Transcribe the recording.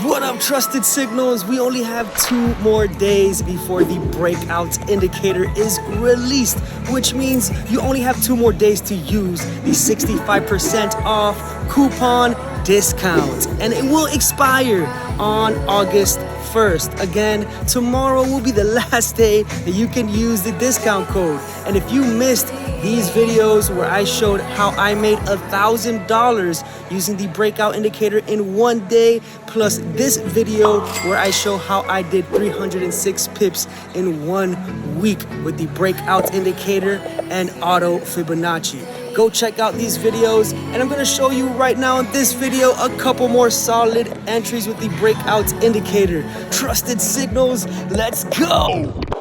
What up, trusted signals? We only have 2 more days before the breakout indicator is released, which means you only have 2 more days to use the 65% off coupon discount, and it will expire on August 1st. Again, tomorrow will be the last day that you can use the discount code. And if you missed these videos where I showed how I made $1,000 using the breakout indicator in 1 day, plus this video where I show how I did 306 pips in 1 week with the breakout indicator and auto Fibonacci. Go check out these videos, and I'm gonna show you right now in this video a couple more solid entries with the breakout indicator. Trusted signals, let's go!